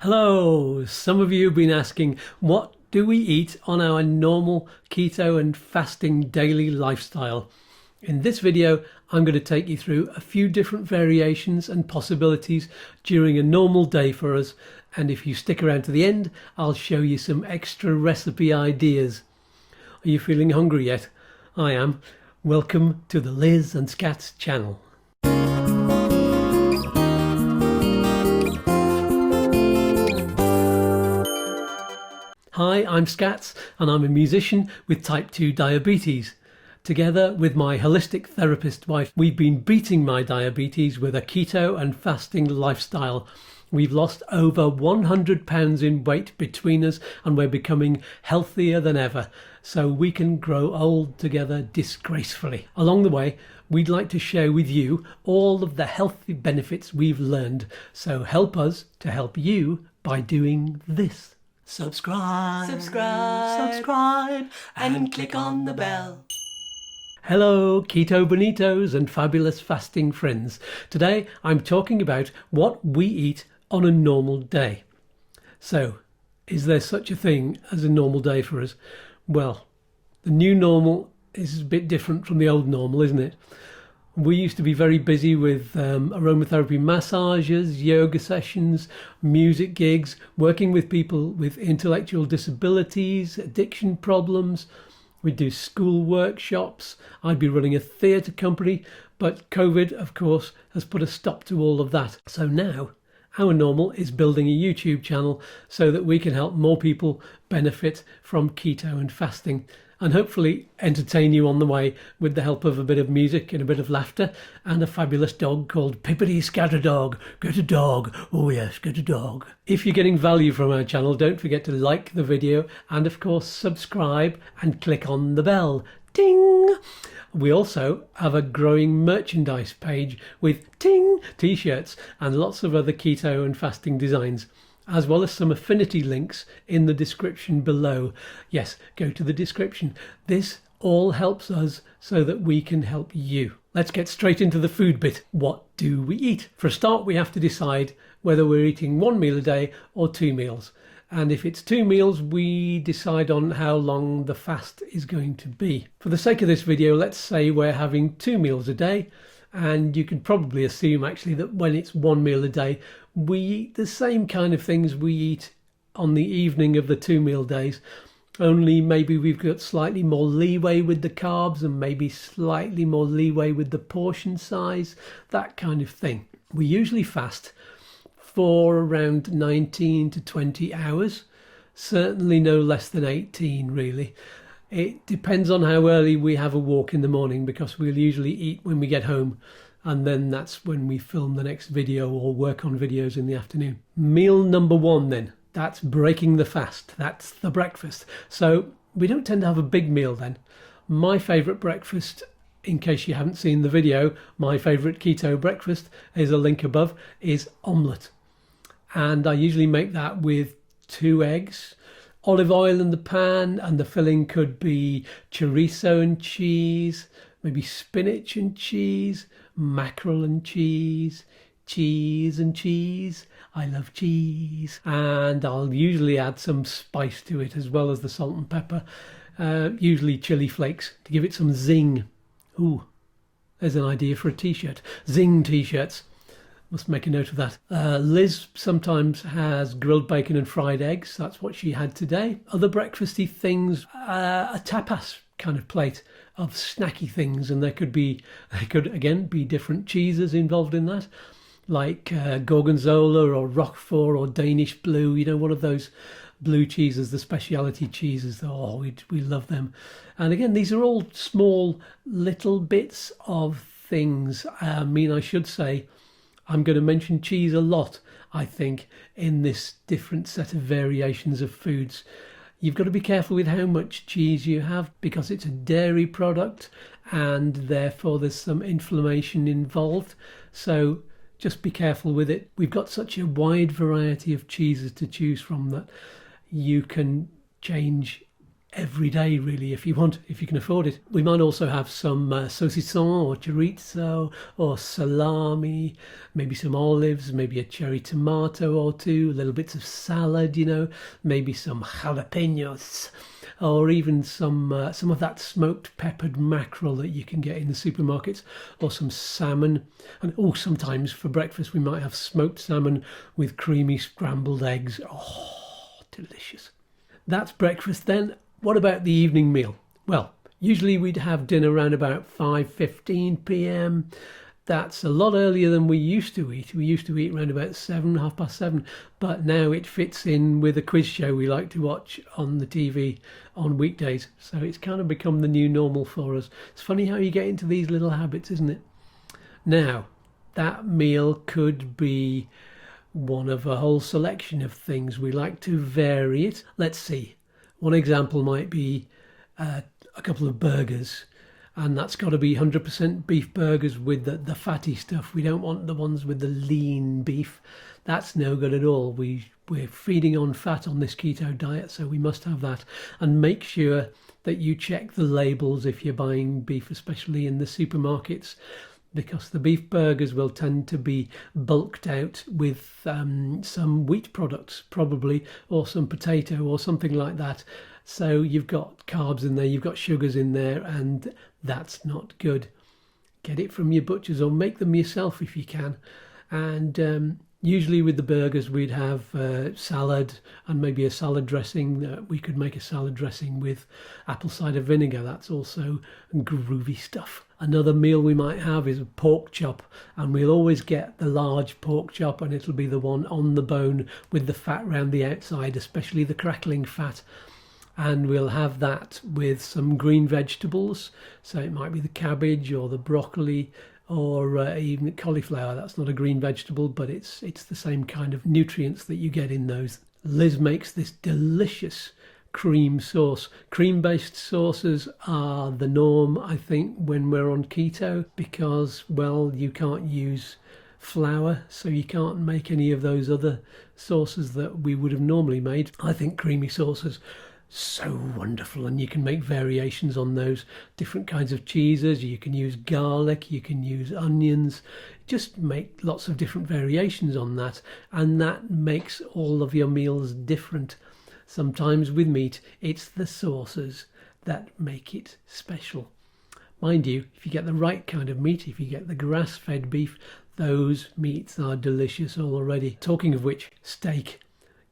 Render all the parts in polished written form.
Hello! Some of you have been asking, what do we eat on our normal keto and fasting daily lifestyle? In this video, I'm going to take you through a few different variations and possibilities during a normal day for us. And if you stick around to the end, I'll show you some extra recipe ideas. Are you feeling hungry yet? I am. Welcome to the Liz and Scats channel. Hi, I'm Scats and I'm a musician with type 2 diabetes. Together with my holistic therapist wife, we've been beating my diabetes with a keto and fasting lifestyle. We've lost over 100 pounds in weight between us and we're becoming healthier than ever, so we can grow old together disgracefully. Along the way, we'd like to share with you all of the healthy benefits we've learned, so help us to help you by doing this. Subscribe, and click on the bell. Hello, Keto Bonitos and fabulous fasting friends. Today I'm talking about what we eat on a normal day. So, is there such a thing as a normal day for us? Well, the new normal is a bit different from the old normal, isn't it? We used to be very busy with aromatherapy massages, yoga sessions, music gigs, working with people with intellectual disabilities, addiction problems. We'd do school workshops. I'd be running a theatre company, but COVID, of course, has put a stop to all of that. So now, our normal is building a YouTube channel so that we can help more people benefit from keto and fasting, and hopefully entertain you on the way with the help of a bit of music and a bit of laughter and a fabulous dog called Pippity Scatterdog. Get a dog. Oh yes, get a dog. If you're getting value from our channel, don't forget to like the video and of course subscribe and click on the bell. Ding! We also have a growing merchandise page with ting t-shirts and lots of other keto and fasting designs, as well as some affinity links in the description below. Yes, go to the description. This all helps us so that we can help you. Let's get straight into the food bit. What do we eat? For a start, we have to decide whether we're eating one meal a day or 2 meals. And if it's 2 meals, we decide on how long the fast is going to be. For the sake of this video, let's say we're having 2 meals a day. And you can probably assume actually that when it's 1 meal a day, we eat the same kind of things we eat on the evening of the 2 meal days, only maybe we've got slightly more leeway with the carbs and maybe slightly more leeway with the portion size, that kind of thing. We usually fast for around 19 to 20 hours, certainly no less than 18 really. It depends on how early we have a walk in the morning, because we'll usually eat when we get home, and then that's when we film the next video or work on videos in the afternoon. Meal number 1 then, that's breaking the fast, that's the breakfast. So we don't tend to have a big meal then. My favourite breakfast, in case you haven't seen the video, my favourite keto breakfast, is a link above, is omelette. And I usually make that with 2 eggs, olive oil in the pan, and the filling could be chorizo and cheese, maybe spinach and cheese, mackerel and cheese, cheese and cheese. I love cheese. And I'll usually add some spice to it as well as the salt and pepper, usually chili flakes to give it some zing. Ooh, there's an idea for a t-shirt. Zing t-shirts. Must make a note of that. Liz sometimes has grilled bacon and fried eggs. That's what she had today. Other breakfasty things, a tapas kind of plate of snacky things, and there could again be different cheeses involved in that, like gorgonzola or roquefort or Danish blue. You know, one of those blue cheeses, the speciality cheeses. Oh, we love them. And again, these are all small little bits of things. I mean, I should say, I'm going to mention cheese a lot, I think, in this different set of variations of foods. You've got to be careful with how much cheese you have, because it's a dairy product and therefore there's some inflammation involved. So just be careful with it. We've got such a wide variety of cheeses to choose from that you can change every day, really, if you want, if you can afford it. We might also have some saucisson or chorizo or salami, maybe some olives, maybe a cherry tomato or two, little bits of salad, maybe some jalapenos, or even some of that smoked peppered mackerel that you can get in the supermarkets, or some salmon. And sometimes for breakfast we might have smoked salmon with creamy scrambled eggs. Oh, delicious. That's breakfast then. What about the evening meal? Well, usually we'd have dinner around about 5:15 p.m. That's a lot earlier than we used to eat. We used to eat around about 7, 7:30, but now it fits in with a quiz show we like to watch on the TV on weekdays. So it's kind of become the new normal for us. It's funny how you get into these little habits, isn't it? Now, that meal could be one of a whole selection of things. We like to vary it. Let's see. One example might be a couple of burgers, and that's got to be 100% beef burgers with the fatty stuff. We don't want the ones with the lean beef. That's no good at all. We're feeding on fat on this keto diet, so we must have that. And make sure that you check the labels if you're buying beef, especially in the supermarkets, because the beef burgers will tend to be bulked out with some wheat products probably, or some potato or something like that. So you've got carbs in there, you've got sugars in there, and that's not good. Get it from your butchers or make them yourself if you can. And usually with the burgers we'd have salad and maybe a salad dressing. We could make a salad dressing with apple cider vinegar. That's also groovy stuff. Another meal we might have is a pork chop, and we'll always get the large pork chop, and it'll be the one on the bone with the fat round the outside, especially the crackling fat. And we'll have that with some green vegetables. So it might be the cabbage or the broccoli, or even cauliflower. That's not a green vegetable, but it's the same kind of nutrients that you get in those. Liz makes this delicious cream sauce. Cream-based sauces are the norm, I think, when we're on keto, because, well, you can't use flour, so you can't make any of those other sauces that we would have normally made. I think creamy sauces so wonderful, and you can make variations on those different kinds of cheeses. You can use garlic, you can use onions, just make lots of different variations on that, and that makes all of your meals different. Sometimes with meat, it's the sauces that make it special. Mind you, if you get the right kind of meat, if you get the grass-fed beef, those meats are delicious already. Talking of which, steak.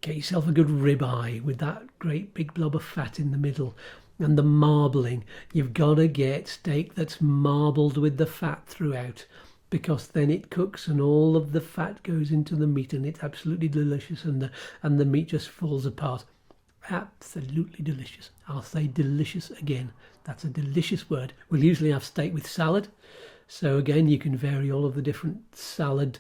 Get yourself a good ribeye with that great big blob of fat in the middle. And the marbling. You've got to get steak that's marbled with the fat throughout, because then it cooks and all of the fat goes into the meat, and it's absolutely delicious, and the meat just falls apart. Absolutely delicious. I'll say delicious again. That's a delicious word. We'll usually have steak with salad. So again, you can vary all of the different salad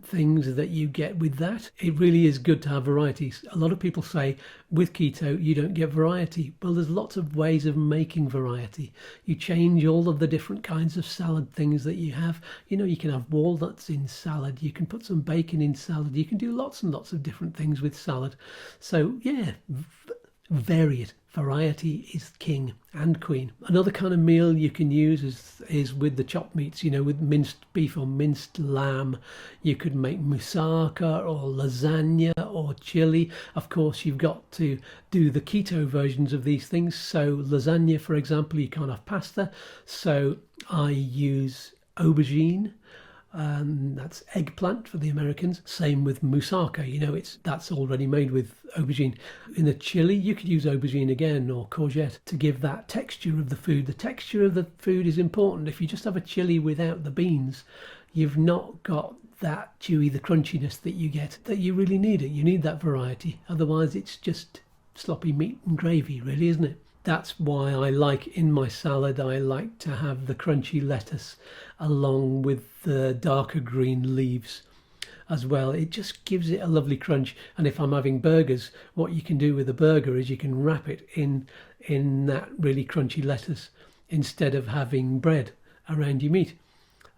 things that you get with that. It really is good to have varieties. A lot of people say with keto you don't get variety. Well, there's lots of ways of making variety. You change all of the different kinds of salad things that you have. You can have walnuts in salad. You can put some bacon in salad. You can do lots and lots of different things with salad. So yeah, vary it. Variety is king and queen. Another kind of meal you can use is with the chopped meats, with minced beef or minced lamb. You could make moussaka or lasagna or chili. Of course, you've got to do the keto versions of these things. So lasagna, for example, you can't have pasta. So I use aubergine. That's eggplant for the Americans. Same with moussaka. That's already made with aubergine. In a chili, you could use aubergine again, or courgette, to give that texture of the food. The texture of the food is important. If you just have a chili without the beans, you've not got that chewy, the crunchiness that you get, that you really need it. You need that variety. Otherwise, it's just sloppy meat and gravy, really, isn't it? That's why I like in my salad, I like to have the crunchy lettuce along with the darker green leaves as well. It just gives it a lovely crunch. And if I'm having burgers, what you can do with a burger is you can wrap it in that really crunchy lettuce instead of having bread around your meat.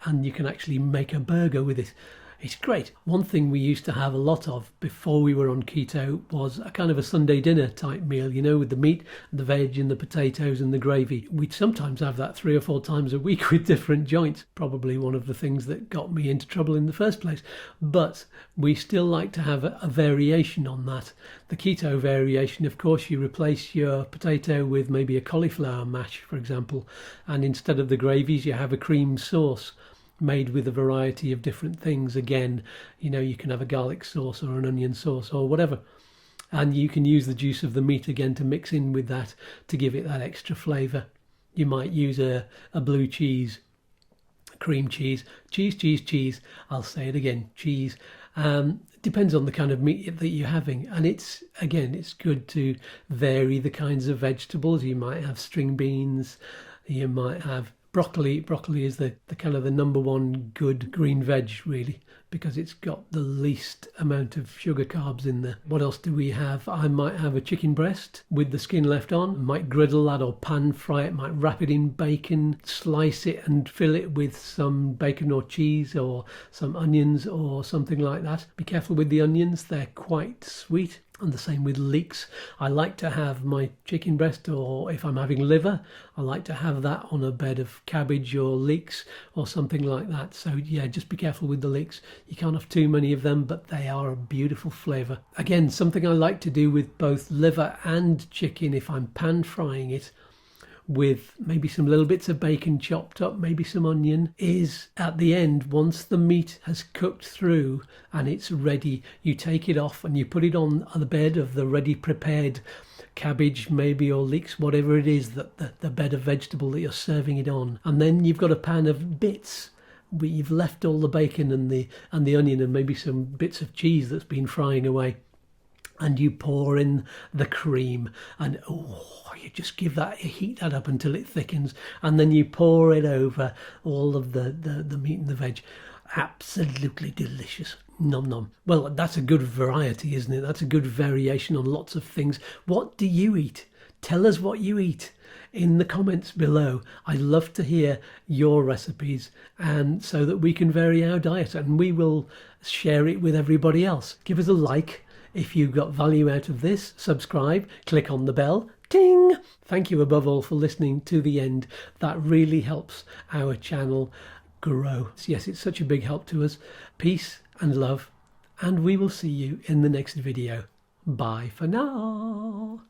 And you can actually make a burger with it. It's great. One thing we used to have a lot of before we were on keto was a kind of a Sunday dinner type meal, you know, with the meat and the veg and the potatoes and the gravy. We'd sometimes have that 3 or 4 times a week with different joints. Probably one of the things that got me into trouble in the first place. But we still like to have a variation on that. The keto variation, of course, you replace your potato with maybe a cauliflower mash, for example, and instead of the gravies, you have a cream sauce made with a variety of different things. Again, you know, you can have a garlic sauce or an onion sauce or whatever, and you can use the juice of the meat again to mix in with that to give it that extra flavour. You might use a blue cheese, cream cheese, cheese. I'll say it again, cheese. Depends on the kind of meat that you're having, and it's good to vary the kinds of vegetables. You might have string beans, you might have broccoli. Broccoli is the kind of the number one good green veg, really, because it's got the least amount of sugar carbs in there. What else do we have? I might have a chicken breast with the skin left on. Might griddle that or pan fry it. Might wrap it in bacon, slice it and fill it with some bacon or cheese or some onions or something like that. Be careful with the onions, they're quite sweet. And the same with leeks. I like to have my chicken breast, or if I'm having liver, I like to have that on a bed of cabbage or leeks or something like that. So yeah, just be careful with the leeks. You can't have too many of them, but they are a beautiful flavour. Again, something I like to do with both liver and chicken, if I'm pan frying it, with maybe some little bits of bacon chopped up, maybe some onion, is at the end, once the meat has cooked through and it's ready, you take it off and you put it on the bed of the ready prepared cabbage maybe, or leeks, whatever it is, that the bed of vegetable that you're serving it on. And then you've got a pan of bits. You've left all the bacon and the onion and maybe some bits of cheese that's been frying away, and you pour in the cream, and you just heat that up until it thickens, and then you pour it over all of the meat and the veg. Absolutely delicious. Nom nom. Well, that's a good variety, isn't it? That's a good variation on lots of things. What do you eat? Tell us what you eat in the comments below. I love to hear your recipes, and so that we can vary our diet and we will share it with everybody else. Give us a like if you got value out of this. Subscribe, click on the bell, ting! Thank you above all for listening to the end. That really helps our channel grow. Yes, it's such a big help to us. Peace and love, and we will see you in the next video. Bye for now.